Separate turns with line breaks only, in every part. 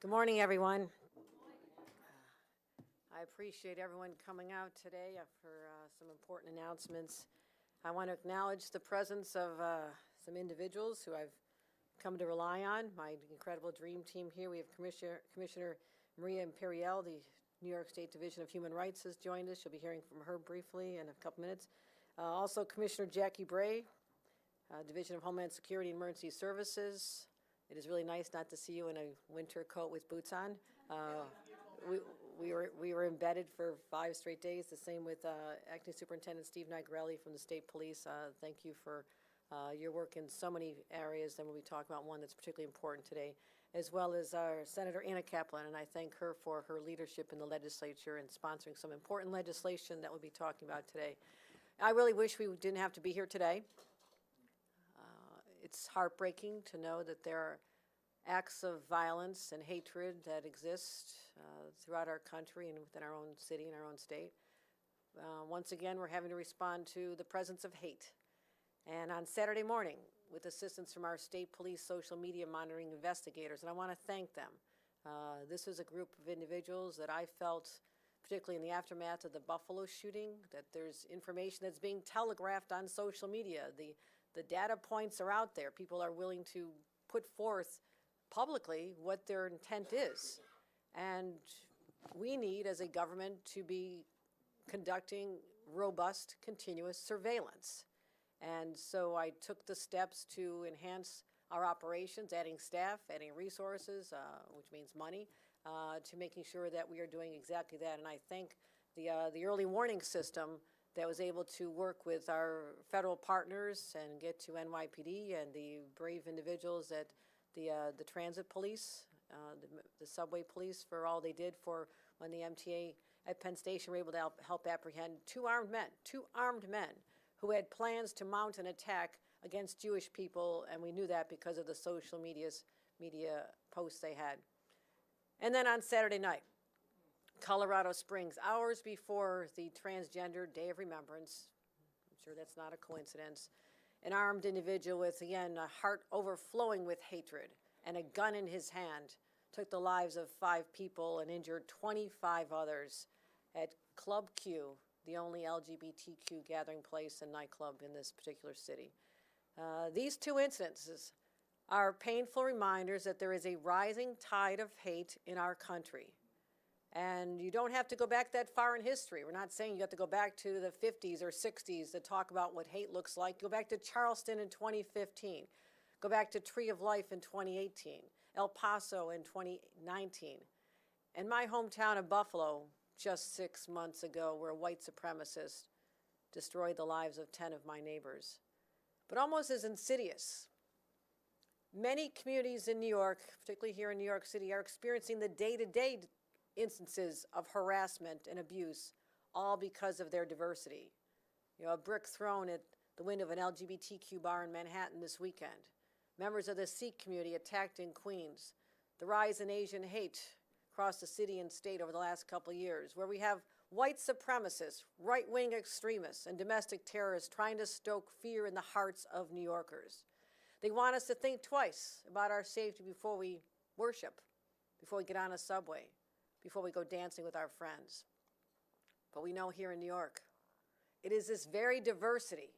Good morning, everyone. I appreciate everyone coming out today for some important announcements. I want to acknowledge the presence of some individuals who I've come to rely on, my incredible dream team here. We have Commissioner Maria Imperial, the New York State Division of Human Rights, has joined us. You'll be hearing from her briefly in a couple minutes. Also, Commissioner Jackie Bray, Division of Homeland Security and Emergency Services. It is really nice not to see you in a winter coat with boots on. We were embedded for 5 straight days. The same with Acting Superintendent Steve Nigarelli from the State Police. Thank you for your work in so many areas, and we'll be talking about one that's particularly important today, as well as our Senator Anna Kaplan, and I thank her for her leadership in the legislature and sponsoring some important legislation that we'll be talking about today. I really wish we didn't have to be here today. It's heartbreaking to know that there are acts of violence and hatred that exist throughout our country and within our own city and our own state. Once again, we're having to respond to the presence of hate. And on Saturday morning, with assistance from our state police social media monitoring investigators, and I want to thank them. This is a group of individuals that I felt, particularly in the aftermath of the Buffalo shooting, that there's information that's being telegraphed on social media. The data points are out there. People are willing to put forth publicly what their intent is. And we need, as a government, to be conducting robust, continuous surveillance. And so I took the steps to enhance our operations, adding staff, adding resources, which means money, to making sure that we are doing exactly that. And I thank the early warning system that was able to work with our federal partners and get to NYPD and the brave individuals at the transit police, the subway police, for all they did for when the MTA at Penn Station were able to help apprehend two armed men who had plans to mount an attack against Jewish people, and we knew that because of the social media posts they had. And then on Saturday night, Colorado Springs, hours before the Transgender Day of Remembrance, I'm sure that's not a coincidence, an armed individual with, again, a heart overflowing with hatred and a gun in his hand took the lives of 5 people and injured 25 others at Club Q, the only LGBTQ gathering place and nightclub in this particular city. These 2 incidences are painful reminders that there is a rising tide of hate in our country. And you don't have to go back that far in history. We're not saying you have to go back to the 50s or 60s to talk about what hate looks like. Go back to Charleston in 2015. Go back to Tree of Life in 2018. El Paso in 2019. And my hometown of Buffalo just 6 months ago, where white supremacists destroyed the lives of 10 of my neighbors. But almost as insidious, many communities in New York, particularly here in New York City, are experiencing the day-to-day instances of harassment and abuse, all because of their diversity. You know, a brick thrown at the window of an LGBTQ bar in Manhattan this weekend. Members of the Sikh community attacked in Queens. The rise in Asian hate across the city and state over the last couple of years, where we have white supremacists, right-wing extremists, and domestic terrorists trying to stoke fear in the hearts of New Yorkers. They want us to think twice about our safety before we worship, before we get on a subway, before we go dancing with our friends. But we know here in New York, it is this very diversity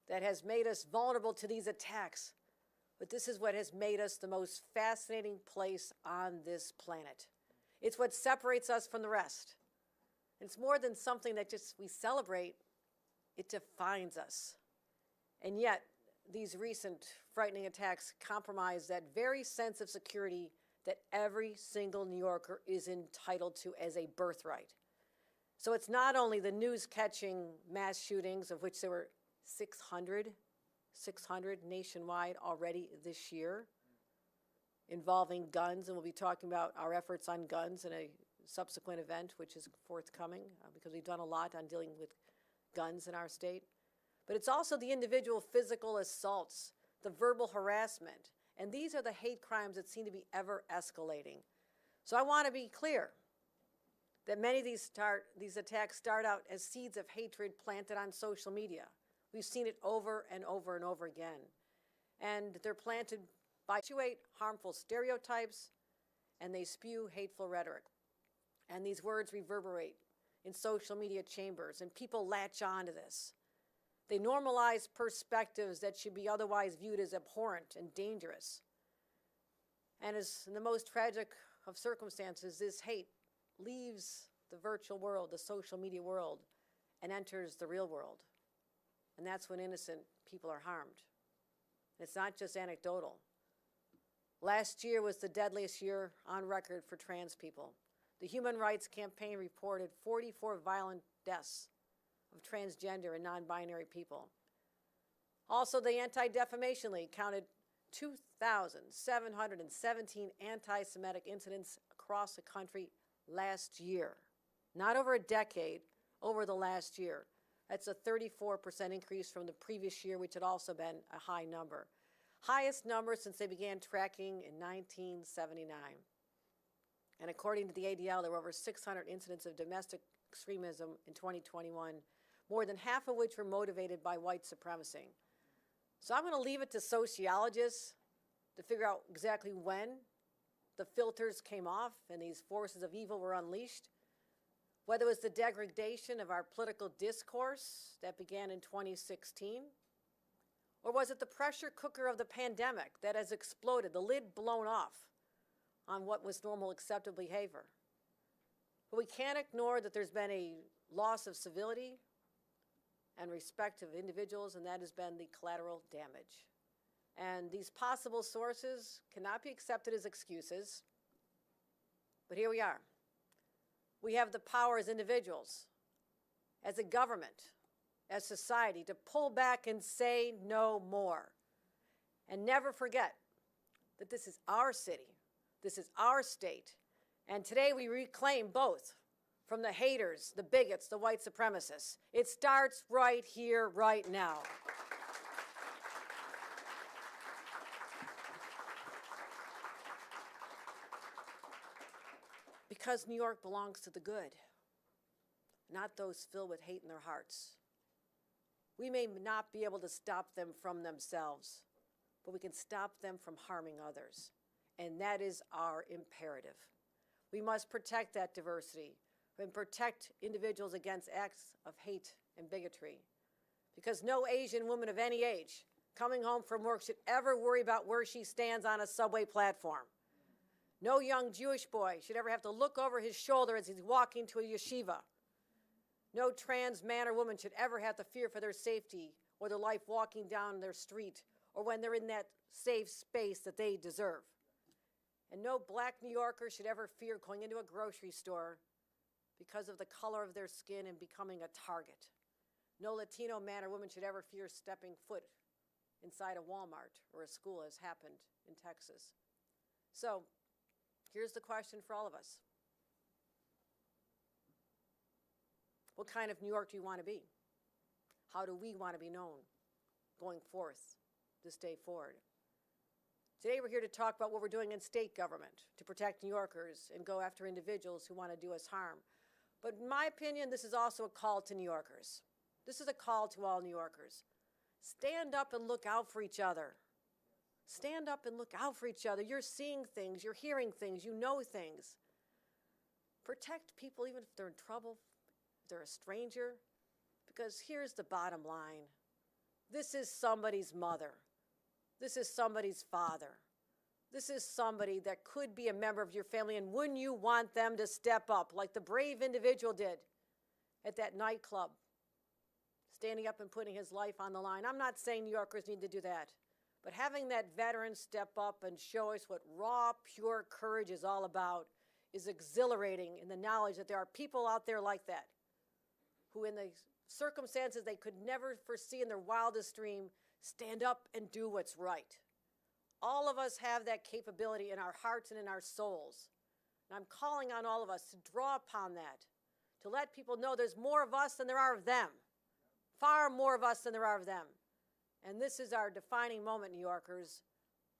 that has made us vulnerable to these attacks. But this is what has made us the most fascinating place on this planet. It's what separates us from the rest. It's more than something that just we celebrate, it defines us. And yet, these recent frightening attacks compromise that very sense of security that every single New Yorker is entitled to as a birthright. So it's not only the news-catching mass shootings, of which there were 600 nationwide already this year, involving guns, and we'll be talking about our efforts on guns in a subsequent event, which is forthcoming, because we've done a lot on dealing with guns in our state. But it's also the individual physical assaults, the verbal harassment, and these are the hate crimes that seem to be ever escalating. So I want to be clear that many of these attacks start out as seeds of hatred planted on social media. We've seen it over and over and over again. And they're planted by perpetuate harmful stereotypes and they spew hateful rhetoric. And these words reverberate in social media chambers, and people latch on to this. They normalize perspectives that should be otherwise viewed as abhorrent and dangerous. And as in the most tragic of circumstances, this hate leaves the virtual world, the social media world, and enters the real world. And that's when innocent people are harmed. It's not just anecdotal. Last year was the deadliest year on record for trans people. The Human Rights Campaign reported 44 violent deaths of transgender and non-binary people. Also, the Anti-Defamation League counted 2,717 anti-Semitic incidents across the country last year. Not over a decade, over the last year. That's a 34% increase from the previous year, which had also been a high number. Highest number since they began tracking in 1979. And according to the ADL, there were over 600 incidents of domestic extremism in 2021, more than half of which were motivated by white supremacy. So I'm going to leave it to sociologists to figure out exactly when the filters came off and these forces of evil were unleashed, whether it was the degradation of our political discourse that began in 2016, or was it the pressure cooker of the pandemic that has exploded, the lid blown off on what was normal acceptable behavior? But we can't ignore that there's been a loss of civility and respect of individuals, and that has been the collateral damage. And these possible sources cannot be accepted as excuses, but here we are. We have the power as individuals, as a government, as society, to pull back and say no more. And never forget that this is our city, this is our state, and today we reclaim both from the haters, the bigots, the white supremacists. It starts right here, right now. Because New York belongs to the good, not those filled with hate in their hearts. We may not be able to stop them from themselves, but we can stop them from harming others. And that is our imperative. We must protect that diversity and protect individuals against acts of hate and bigotry. Because no Asian woman of any age coming home from work should ever worry about where she stands on a subway platform. No young Jewish boy should ever have to look over his shoulder as he's walking to a yeshiva. No trans man or woman should ever have to fear for their safety or their life walking down their street or when they're in that safe space that they deserve. And no black New Yorker should ever fear going into a grocery store because of the color of their skin and becoming a target. No Latino man or woman should ever fear stepping foot inside a Walmart or a school, as happened in Texas. So, here's the question for all of us. What kind of New York do you want to be? How do we want to be known going forth this day forward? Today we're here to talk about what we're doing in state government to protect New Yorkers and go after individuals who want to do us harm. But in my opinion, this is also a call to New Yorkers. This is a call to all New Yorkers. Stand up and look out for each other. Stand up and look out for each other. You're seeing things, you're hearing things, you know things. Protect people even if they're in trouble, if they're a stranger, because here's the bottom line. This is somebody's mother. This is somebody's father. This is somebody that could be a member of your family, and wouldn't you want them to step up like the brave individual did at that nightclub, standing up and putting his life on the line? I'm not saying New Yorkers need to do that. But having that veteran step up and show us what raw, pure courage is all about is exhilarating in the knowledge that there are people out there like that who, in the circumstances they could never foresee in their wildest dream, stand up and do what's right. All of us have that capability in our hearts and in our souls. And I'm calling on all of us to draw upon that, to let people know there's more of us than there are of them. Far more of us than there are of them. And this is our defining moment, New Yorkers,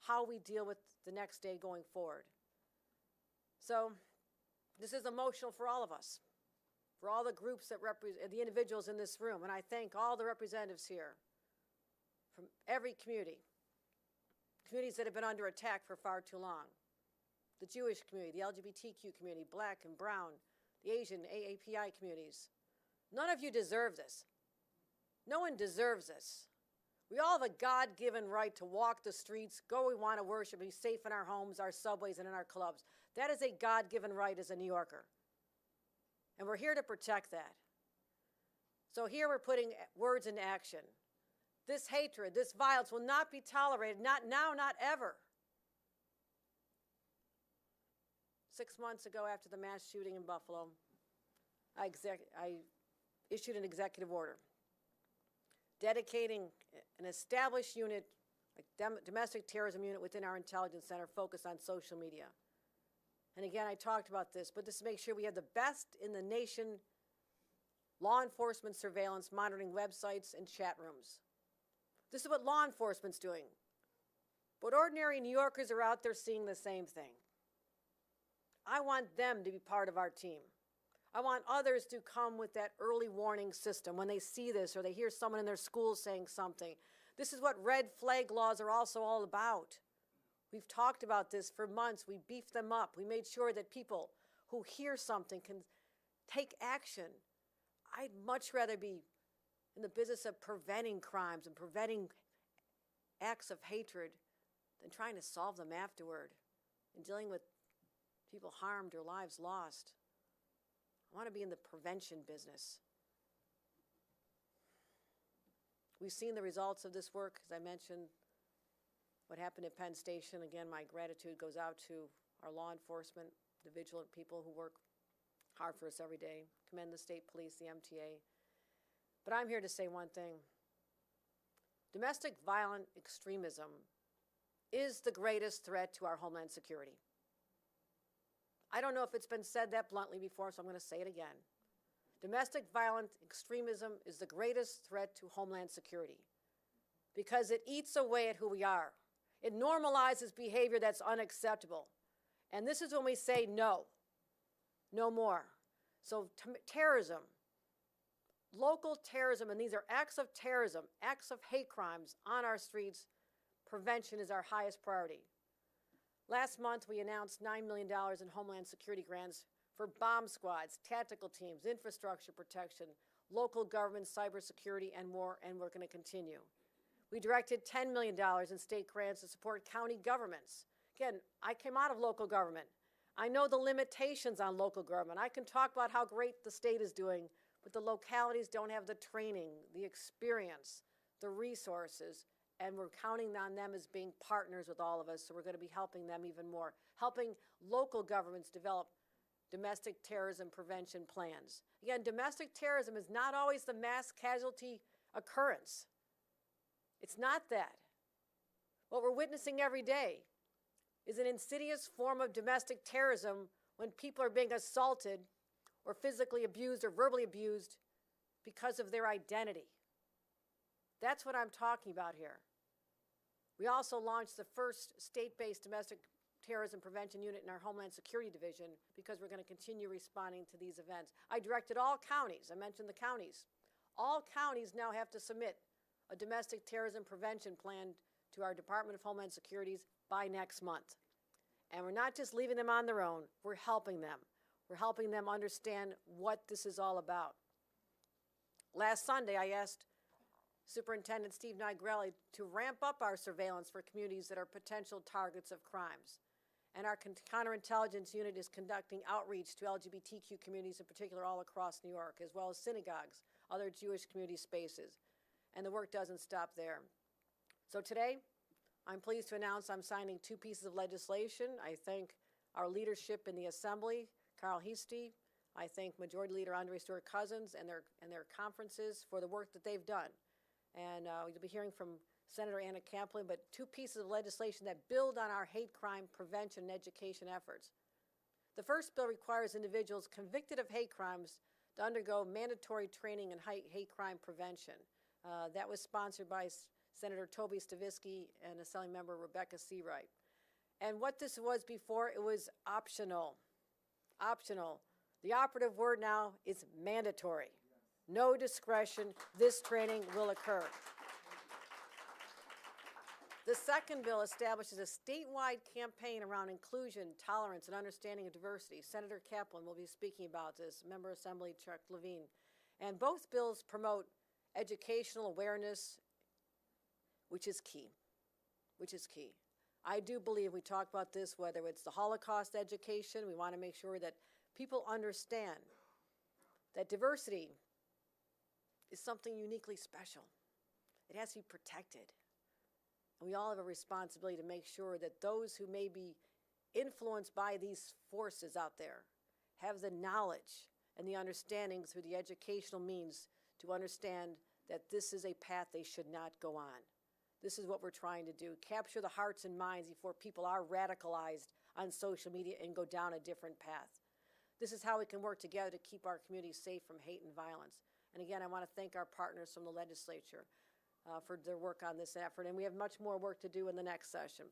how we deal with the next day going forward. So this is emotional for all of us, for all the groups that represent, the individuals in this room. And I thank all the representatives here from every community, communities that have been under attack for far too long. the Jewish community, the LGBTQ community, Black and Brown, the Asian, AAPI communities. None of you deserve this. No one deserves this. We all have a God-given right to walk the streets, go where we want to worship, be safe in our homes, our subways, and in our clubs. That is a God-given right as a New Yorker. And we're here to protect that. So here we're putting words into action. This hatred, this violence will not be tolerated, not now, not ever. 6 months ago, after the mass shooting in Buffalo, I issued an executive order dedicating an established unit, a domestic terrorism unit within our intelligence center focused on social media. And again, I talked about this, but this to make sure we have the best in the nation law enforcement surveillance monitoring websites and chat rooms. This is what law enforcement's doing. But ordinary New Yorkers are out there seeing the same thing. I want them to be part of our team. I want others to come with that early warning system when they see this or they hear someone in their school saying something. This is what red flag laws are also all about. We've talked about this for months. We beefed them up. We made sure that people who hear something can take action. I'd much rather be in the business of preventing crimes and preventing acts of hatred than trying to solve them afterward and dealing with people harmed or lives lost. I want to be in the prevention business. We've seen the results of this work, as I mentioned, what happened at Penn Station. Again, my gratitude goes out to our law enforcement, the vigilant people who work hard for us every day. Commend the state police, the MTA. But I'm here to say one thing. Domestic violent extremism is the greatest threat to our homeland security. I don't know if it's been said that bluntly before, so I'm going to say it again. Domestic violent extremism is the greatest threat to homeland security because it eats away at who we are. It normalizes behavior that's unacceptable. And this is when we say no, no more. So terrorism, local terrorism, and these are acts of terrorism, acts of hate crimes on our streets, prevention is our highest priority. Last month, we announced $9 million in Homeland Security grants for bomb squads, tactical teams, infrastructure protection, local government, cybersecurity, and more, and we're going to continue. We directed $10 million in state grants to support county governments. Again, I came out of local government. I know the limitations on local government. I can talk about how great the state is doing, but the localities don't have the training, the experience, the resources, and we're counting on them as being partners with all of us, so we're going to be helping them even more, helping local governments develop domestic terrorism prevention plans. Again, domestic terrorism is not always the mass casualty occurrence. It's not that. What we're witnessing every day is an insidious form of domestic terrorism when people are being assaulted or physically abused or verbally abused because of their identity. That's what I'm talking about here. We also launched the first state-based domestic terrorism prevention unit in our Homeland Security Division because we're going to continue responding to these events. I directed all counties, I mentioned the counties. All counties now have to submit a domestic terrorism prevention plan to our Department of Homeland Security by next month. And we're not just leaving them on their own, we're helping them. We're helping them understand what this is all about. Last Sunday, I asked Superintendent Steve Nigrelli to ramp up our surveillance for communities that are potential targets of crimes. And our counterintelligence unit is conducting outreach to LGBTQ communities in particular all across New York, as well as synagogues, other Jewish community spaces. And the work doesn't stop there. So today, I'm pleased to announce I'm signing 2 pieces of legislation. I thank our leadership in the Assembly, Carl Heastie. I thank Majority Leader Andre Stewart Cousins and their conferences for the work that they've done. And you'll be hearing from Senator Anna Kaplan, but 2 pieces of legislation that build on our hate crime prevention and education efforts. The first bill requires individuals convicted of hate crimes to undergo mandatory training in hate crime prevention. That was sponsored by Senator Toby Stavisky and Assembly Member Rebecca Seawright. And what this was before, it was optional. Optional. The operative word now is mandatory. No discretion. This training will occur. The second bill establishes a statewide campaign around inclusion, tolerance, and understanding of diversity. Senator Kaplan will be speaking about this, Member Assembly Chuck Levine. And both bills promote educational awareness, which is key, I do believe we talk about this, whether it's the Holocaust education, we want to make sure that people understand that diversity is something uniquely special. It has to be protected. And we all have a responsibility to make sure that those who may be influenced by these forces out there have the knowledge and the understanding through the educational means to understand that this is a path they should not go on. This is what we're trying to do, capture the hearts and minds before people are radicalized on social media and go down a different path. This is how we can work together to keep our communities safe from hate and violence. And again, I want to thank our partners from the legislature for their work on this effort, and we have much more work to do in the next session.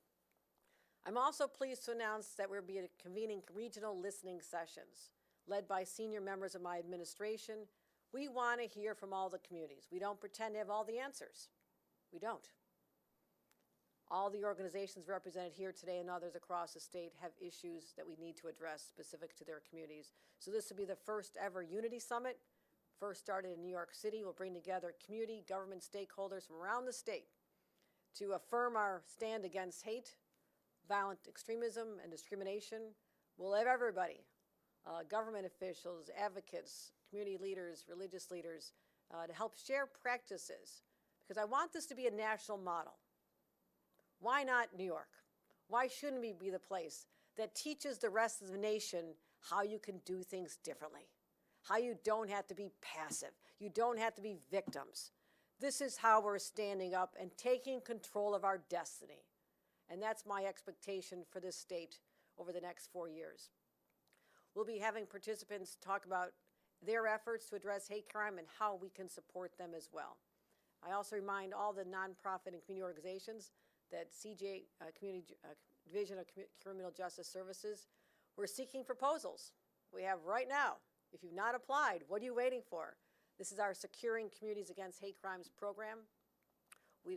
I'm also pleased to announce that we'll be convening regional listening sessions led by senior members of my administration. We want to hear from all the communities. We don't pretend to have all the answers. We don't. All the organizations represented here today and others across the state have issues that we need to address specific to their communities. So this will be the first ever Unity Summit, first started in New York City. We'll bring together community, government stakeholders from around the state to affirm our stand against hate, violent extremism, and discrimination. We'll have everybody, government officials, advocates, community leaders, religious leaders, to help share practices, because I want this to be a national model. Why not New York? Why shouldn't we be the place that teaches the rest of the nation how you can do things differently? How you don't have to be passive. You don't have to be victims. This is how we're standing up and taking control of our destiny. And that's my expectation for this state over the next 4 years. We'll be having participants talk about their efforts to address hate crime and how we can support them as well. I also remind all the nonprofit and community organizations that CJ Division of Criminal Justice Services, we're seeking proposals. We have right now. If you've not applied, what are you waiting for? This is our Securing Communities Against Hate Crimes program.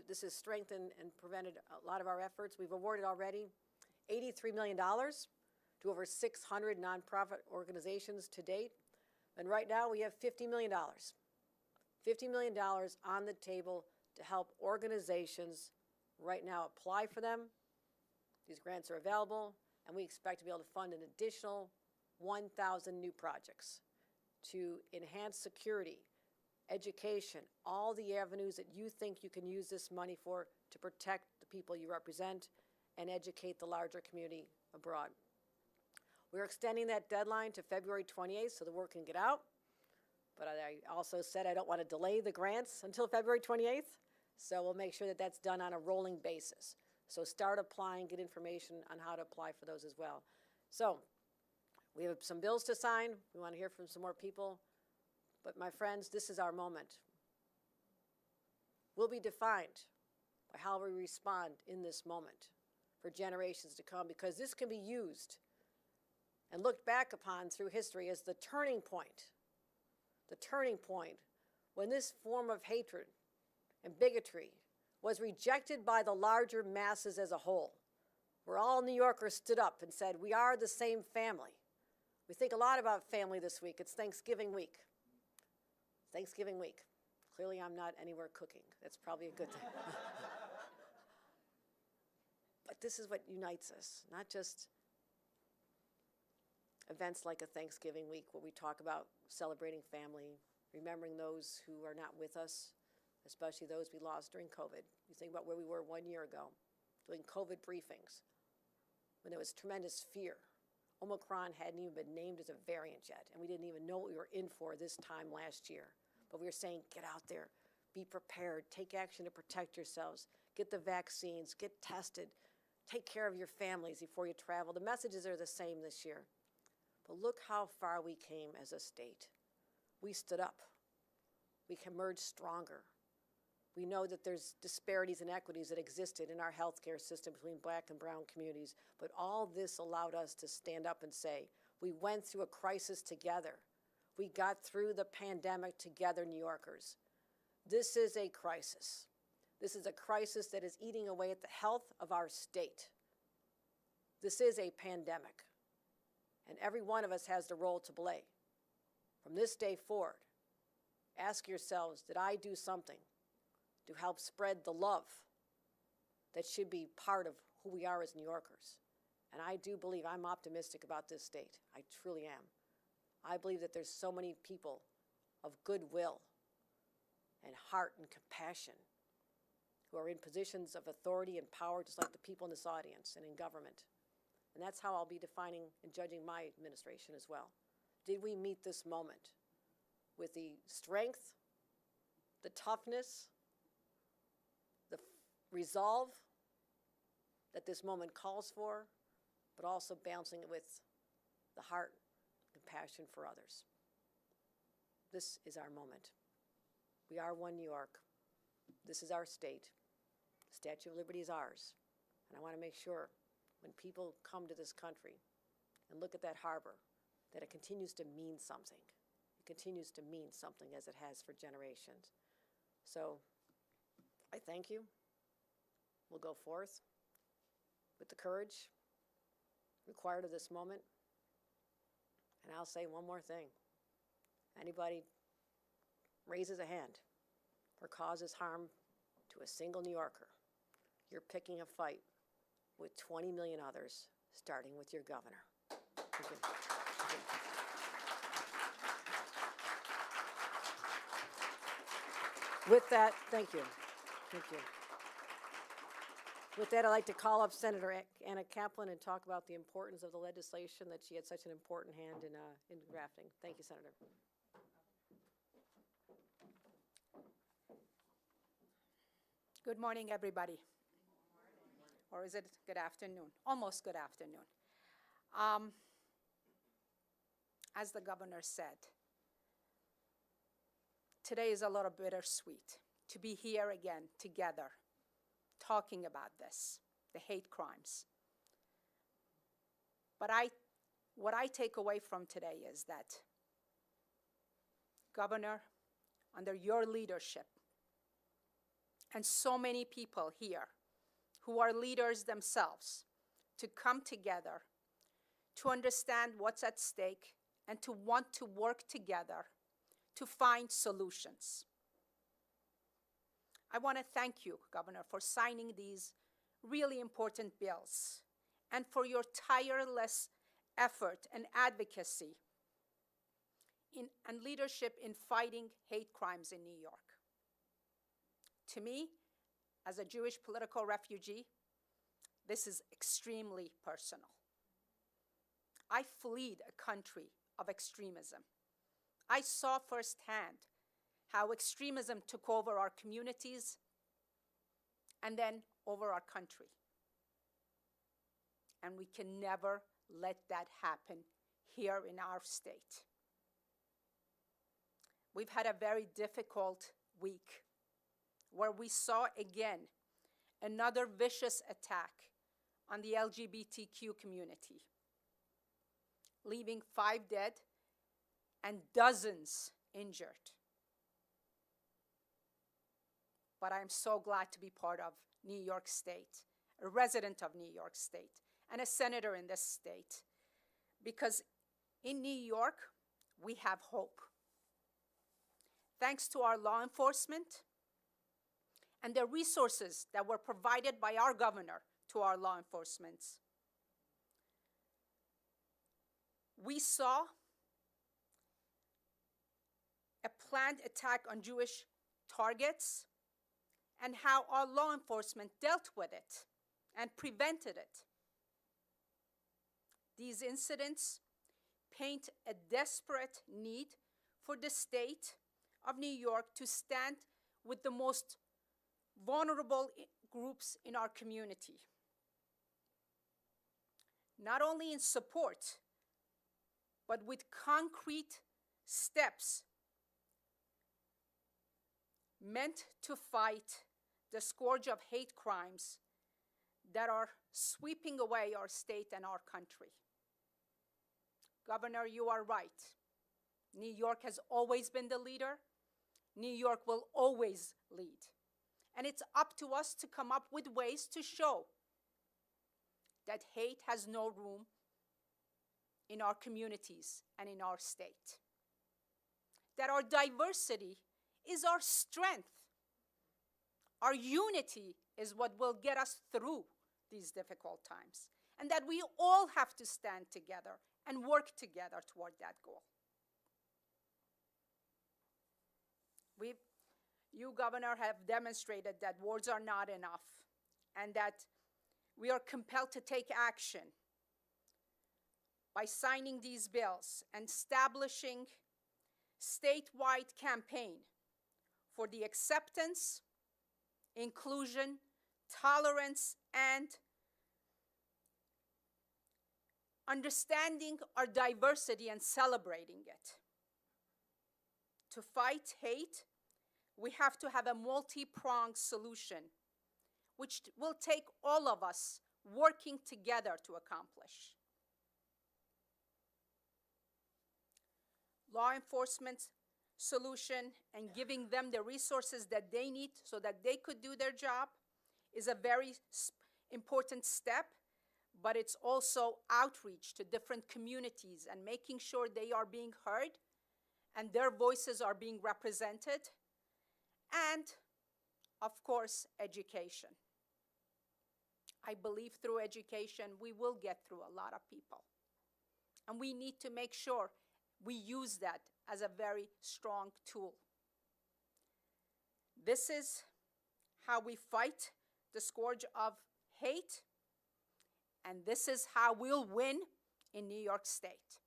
This has strengthened and prevented a lot of our efforts. We've awarded already $83 million to over 600 nonprofit organizations to date. And right now we have $50 million. $50 million on the table to help organizations right now apply for them. These grants are available, and we expect to be able to fund an additional 1,000 new projects to enhance security, education, all the avenues that you think you can use this money for to protect the people you represent and educate the larger community abroad. We're extending that deadline to February 28th so the word can get out, but I also said I don't want to delay the grants until February 28th, so we'll make sure that that's done on a rolling basis. So start applying, get information on how to apply for those as well. So we have some bills to sign. We want to hear from some more people. But my friends, this is our moment. We'll be defined by how we respond in this moment for generations to come, because this can be used and looked back upon through history as the turning point when this form of hatred and bigotry was rejected by the larger masses as a whole, where all New Yorkers stood up and said, we are the same family. We think a lot about family this week. It's Thanksgiving week. Thanksgiving week. Clearly I'm not anywhere cooking. That's probably a good thing. But this is what unites us, not just events like a Thanksgiving week where we talk about celebrating family, remembering those who are not with us, especially those we lost during COVID. You think about where we were 1 year ago, doing COVID briefings, when there was tremendous fear. Omicron hadn't even been named as a variant yet, and we didn't even know what we were in for this time last year. But we were saying, get out there, be prepared, take action to protect yourselves, get the vaccines, get tested, take care of your families before you travel. The messages are the same this year. But look how far we came as a state. We stood up. We emerged stronger. We know that there's disparities and inequities that existed in our healthcare system between Black and brown communities, but all this allowed us to stand up and say, we went through a crisis together. We got through the pandemic together, New Yorkers. This is a crisis. This is a crisis that is eating away at the health of our state. This is a pandemic, and every one of us has the role to play. From this day forward, ask yourselves, did I do something to help spread the love that should be part of who we are as New Yorkers? And I do believe, I'm optimistic about this state. I truly am. I believe that there's so many people of goodwill and heart and compassion who are in positions of authority and power, just like the people in this audience and in government. And that's how I'll be defining and judging my administration as well. Did we meet this moment with the strength, the toughness, the resolve that this moment calls for, but also balancing it with the heart and compassion for others? This is our moment. We are one New York. This is our state. The Statue of Liberty is ours. And I want to make sure when people come to this country and look at that harbor, that it continues to mean something. It continues to mean something as it has for generations. So I thank you. We'll go forth with the courage required of this moment. And I'll say one more thing. Anybody raises a hand or causes harm to a single New Yorker, you're picking a fight with 20 million others, starting with your governor. Thank you. Thank you. With that, thank you. Thank you. With that, I'd like to call up Senator Anna Kaplan and talk about the importance of the legislation that she had such an important hand in drafting. Thank you, Senator.
Good morning, everybody. Or is it good afternoon? Almost good afternoon. As the governor said, today is a little bittersweet to be here again together talking about this, the hate crimes. But what I take away from today is that, Governor, under your leadership, and so many people here who are leaders themselves, to come together, to understand what's at stake, and to want to work together to find solutions. I want to thank you, Governor, for signing these really important bills and for your tireless effort and advocacy and leadership in fighting hate crimes in New York. To me, as a Jewish political refugee, this is extremely personal. I fled a country of extremism. I saw firsthand how extremism took over our communities and then over our country. And we can never let that happen here in our state. We've had a very difficult week where we saw again another vicious attack on the LGBTQ community, leaving 5 dead and dozens injured. But I'm so glad to be part of New York State, a resident of New York State, and a senator in this state, because in New York, we have hope. Thanks to our law enforcement and the resources that were provided by our governor to our law enforcement, we saw a planned attack on Jewish targets and how our law enforcement dealt with it and prevented it. These incidents paint a desperate need for the state of New York to stand with the most vulnerable groups in our community. Not only in support, but with concrete steps meant to fight the scourge of hate crimes that are sweeping away our state and our country. Governor, you are right. New York has always been the leader. New York will always lead. And it's up to us to come up with ways to show that hate has no room in our communities and in our state. That our diversity is our strength. Our unity is what will get us through these difficult times. And that we all have to stand together and work together toward that goal. You, Governor, have demonstrated that words are not enough and that we are compelled to take action by signing these bills and establishing statewide campaign for the acceptance, inclusion, tolerance, and understanding our diversity and celebrating it. To fight hate, we have to have a multi-pronged solution, which will take all of us working together to accomplish. Law enforcement solution and giving them the resources that they need so that they could do their job is a very important step, but it's also outreach to different communities and making sure they are being heard and their voices are being represented. And, of course, education. I believe through education, we will get through a lot of people. And we need to make sure we use that as a very strong tool. This is how we fight the scourge of hate, and this is how we'll win in New York State.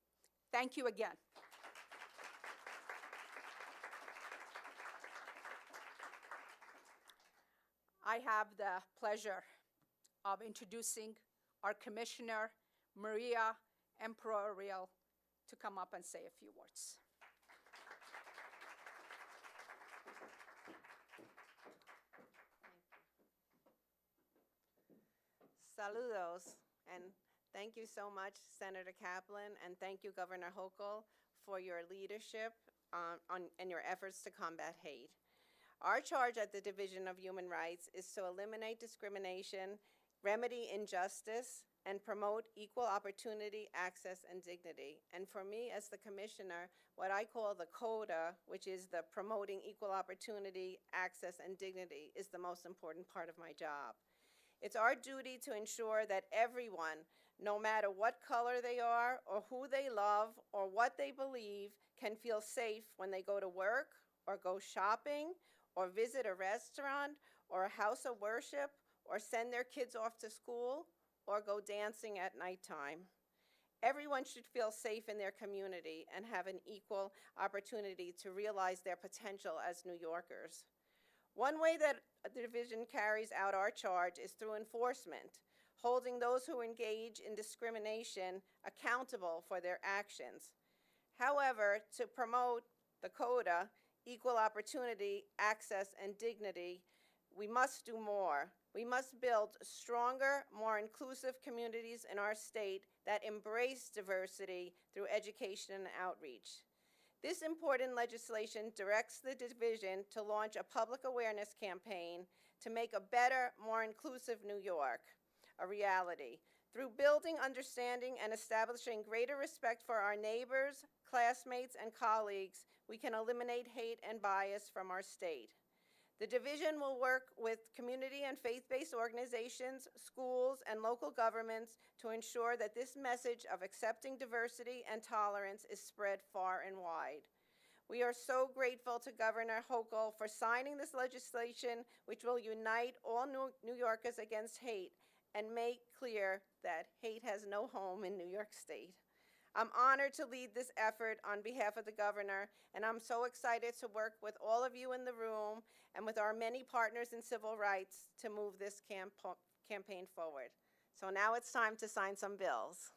Thank you again. I have the pleasure of introducing our Commissioner, Maria Emperor-Real, to come up and say a few words.
Saludos, and thank you so much, Senator Kaplan, and thank you, Governor Hochul, for your leadership and your efforts to combat hate. Our charge at the Division of Human Rights is to eliminate discrimination, remedy injustice, and promote equal opportunity, access, and dignity. And for me, as the commissioner, what I call the CODA, which is the promoting equal opportunity, access, and dignity, is the most important part of my job. It's our duty to ensure that everyone, no matter what color they are, or who they love, or what they believe, can feel safe when they go to work, or go shopping, or visit a restaurant, or a house of worship, or send their kids off to school, or go dancing at nighttime. Everyone should feel safe in their community and have an equal opportunity to realize their potential as New Yorkers. One way that the division carries out our charge is through enforcement, holding those who engage in discrimination accountable for their actions. However, to promote the CODA, equal opportunity, access, and dignity, we must do more. We must build stronger, more inclusive communities in our state that embrace diversity through education and outreach. This important legislation directs the division to launch a public awareness campaign to make a better, more inclusive New York a reality. Through building understanding and establishing greater respect for our neighbors, classmates, and colleagues, we can eliminate hate and bias from our state. The division will work with community and faith-based organizations, schools, and local governments to ensure that this message of accepting diversity and tolerance is spread far and wide. We are so grateful to Governor Hochul for signing this legislation, which will unite all New Yorkers against hate and make clear that hate has no home in New York State. I'm honored to lead this effort on behalf of the governor, and I'm so excited to work with all of you in the room and with our many partners in civil rights to move this campaign forward. So now it's time to sign some bills.